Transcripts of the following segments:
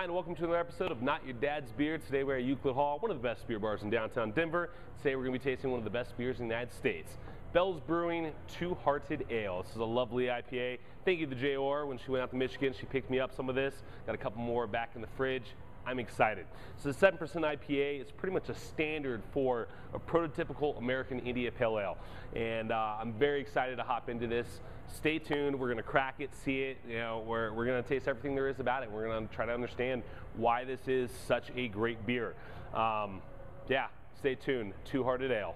and welcome to another episode of Not Your Dad's Beer. Today we're at Euclid Hall, one of the best beer bars in downtown Denver. Today we're going to be tasting one of the best beers in the United States. Bell's Brewing Two Hearted Ale. This is a lovely IPA. Thank you to JR. When she went out to Michigan, she picked me up some of this. Got a couple more back in the fridge. I'm excited. So the 7% IPA is pretty much a standard for a prototypical American India Pale Ale. And I'm very excited to hop into this. Stay tuned. We're going to crack it, see it. You know, we're going to taste everything there is about it. We're going to try to understand why this is such a great beer. Yeah, stay tuned. Two Hearted Ale.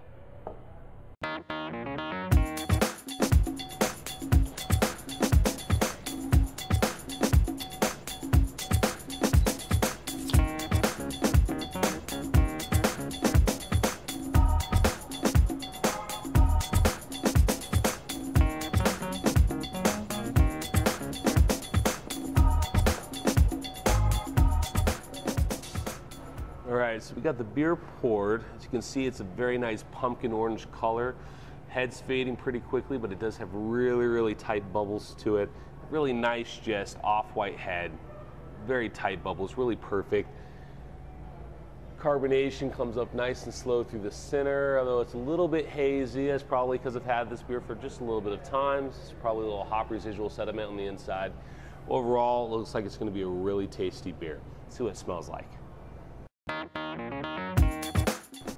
All right, so we got the beer poured. As you can see, it's a very nice pumpkin orange color. Head's fading pretty quickly, but it does have really, really tight bubbles to it. Really nice, just off-white head. Very tight bubbles, really perfect. Carbonation comes up nice and slow through the center, although it's a little bit hazy. That's probably because I've had this beer for just a little bit of time. It's probably a little hop residual sediment on the inside. Overall, it looks like it's going to be a really tasty beer. Let's see what it smells like.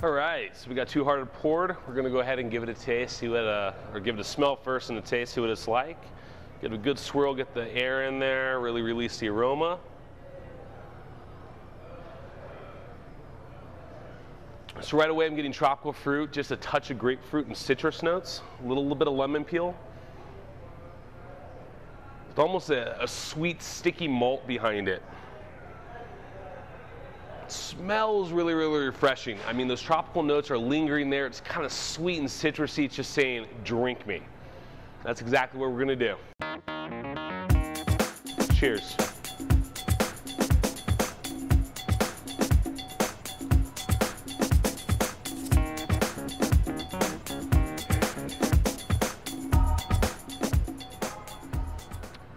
All right, so we got Two Hearted poured. We're gonna go ahead and give it a taste, see what, or give it a smell first and a taste, see what it's like. Get a good swirl, get the air in there, really release the aroma. So right away I'm getting tropical fruit, just a touch of grapefruit and citrus notes, a little bit of lemon peel. It's almost a sweet, sticky malt behind it. Smells really, really refreshing. I mean, those tropical notes are lingering there. It's kind of sweet and citrusy. It's just saying, drink me. That's exactly what we're gonna do. Cheers.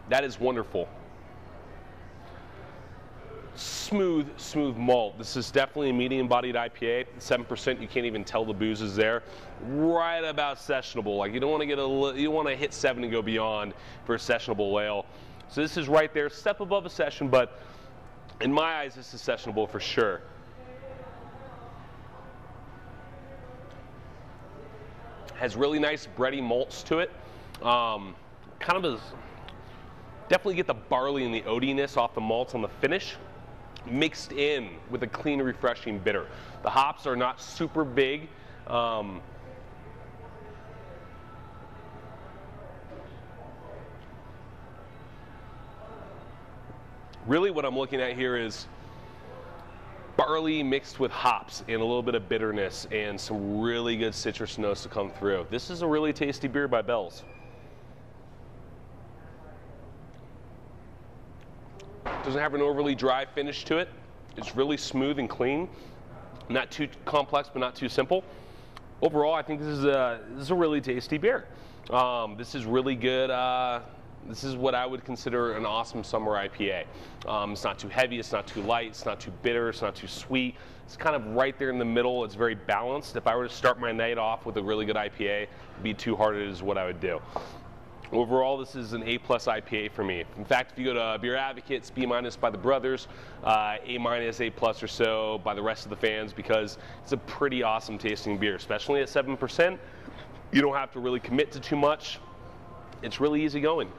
That is wonderful. Smooth malt. This is definitely a medium-bodied IPA. 7%. You can't even tell the booze is there. Right about sessionable. Like you don't want to you don't want to hit 7 and go beyond for a sessionable ale. So this is right there, step above a session, but in my eyes, this is sessionable for sure. Has really nice bready malts to it. Kind of definitely get the barley and the oatiness off the malts on the finish, mixed in with a clean, refreshing bitter. The hops are not super big. Really what I'm looking at here is barley mixed with hops and a little bit of bitterness and some really good citrus notes to come through. This is a really tasty beer by Bell's. Doesn't have an overly dry finish to it. It's really smooth and clean. Not too complex, but not too simple. Overall, I think this is a really tasty beer. This is really good. This is what I would consider an awesome summer IPA. It's not too heavy, it's not too light, it's not too bitter, it's not too sweet. It's kind of right there in the middle. It's very balanced. If I were to start my night off with a really good IPA, it'd be Two Hearted is what I would do. Overall, this is an A+ IPA for me. In fact, if you go to Beer Advocate, it's B- by the brothers, A-, A+ or so by the rest of the fans, because it's a pretty awesome tasting beer, especially at 7%. You don't have to really commit to too much. It's really easy going.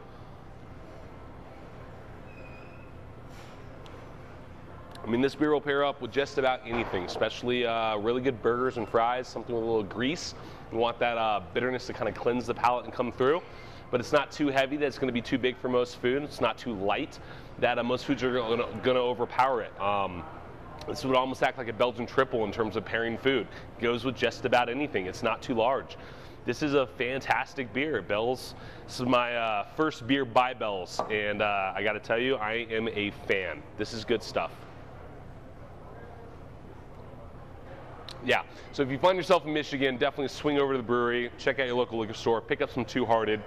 I mean, this beer will pair up with just about anything, especially really good burgers and fries, something with a little grease. You want that bitterness to kind of cleanse the palate and come through. But it's not too heavy that it's going to be too big for most food. It's not too light that most foods are going to overpower it. This would almost act like a Belgian triple in terms of pairing food. It goes with just about anything. It's not too large. This is a fantastic beer. Bell's. This is my first beer by Bell's, and I got to tell you, I am a fan. This is good stuff. Yeah, so if you find yourself in Michigan, definitely swing over to the brewery, check out your local liquor store, pick up some Two Hearted.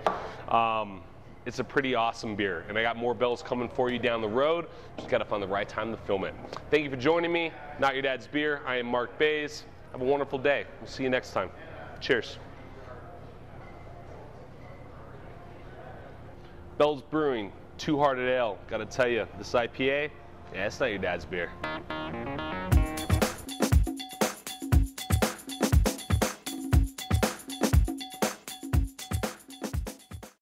it's a pretty awesome beer. And I got more Bell's coming for you down the road. Just got to find the right time to film it. Thank you for joining me. Not Your Dad's Beer. I am Marc Bays. Have a wonderful day. We'll see you next time. Cheers. Bell's Brewing, Two Hearted Ale. Got to tell you, this IPA, yeah, it's not your dad's beer.